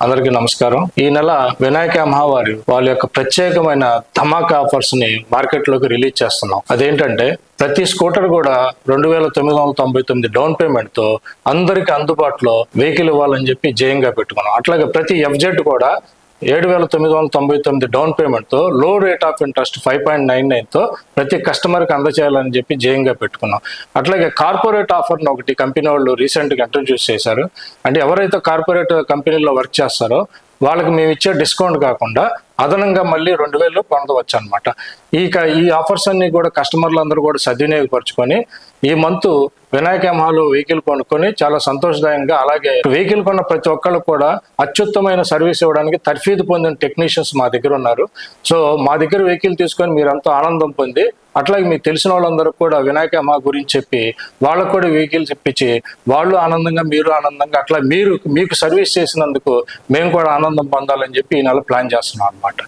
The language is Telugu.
అందరికీ నమస్కారం. ఈ నెల వినాయక అమ్మవారి వాళ్ళ యొక్క ప్రత్యేకమైన ధమాకా ఆఫర్స్ ని మార్కెట్ లోకి రిలీజ్ చేస్తున్నాం. అదేంటంటే ప్రతి స్కూటర్ కూడా 2,999 డౌన్ పేమెంట్ తో అందరికి అందుబాటులో వెహికల్ ఇవ్వాలని చెప్పి జయంగా పెట్టుకున్నాం. అట్లాగే ప్రతి ఎఫ్జెడ్ కూడా 7,999 డౌన్ పేమెంట్ తో లో రేట్ ఆఫ్ ఇంట్రెస్ట్ 5.99 తో ప్రతి కస్టమర్ కి అందజేయాలని చెప్పి జయంగా పెట్టుకున్నాం. అట్లాగే కార్పొరేట్ ఆఫర్ ఒకటి కంపెనీ వాళ్ళు రీసెంట్ గా ఇంట్రడ్యూస్ చేశారు. అంటే ఎవరైతే కార్పొరేట్ కంపెనీలో వర్క్ చేస్తారో వాళ్ళకి మేము ఇచ్చే డిస్కౌంట్ కాకుండా అదనంగా మళ్ళీ 2,000 పొందవచ్చు అనమాట. ఈ ఆఫర్స్ అన్ని కూడా కస్టమర్లు అందరూ కూడా సద్వినియోగపరచుకొని ఈ మంత్ వినాయక మహాలు వెహికల్ కొనుక్కొని చాలా సంతోషదాయంగా, అలాగే వెహికల్ కొన్న ప్రతి ఒక్కళ్ళు కూడా అత్యుత్తమైన సర్వీస్ ఇవ్వడానికి తర్ఫీదు పొందిన టెక్నీషియన్స్ మా దగ్గర ఉన్నారు. సో మా దగ్గర వెహికల్ తీసుకొని మీరంతా ఆనందం పొంది, అట్లాగే మీకు తెలిసిన వాళ్ళందరూ కూడా వినాయక మహా గురించి చెప్పి వాళ్ళకు కూడా వెహికల్స్ ఇప్పించి వాళ్ళు ఆనందంగా, మీరు ఆనందంగా, అట్లా మీకు సర్వీస్ చేసినందుకు మేము కూడా ఆనందం పొందాలని చెప్పి ఈ నెల ప్లాన్ చేస్తున్నాం అనమాట.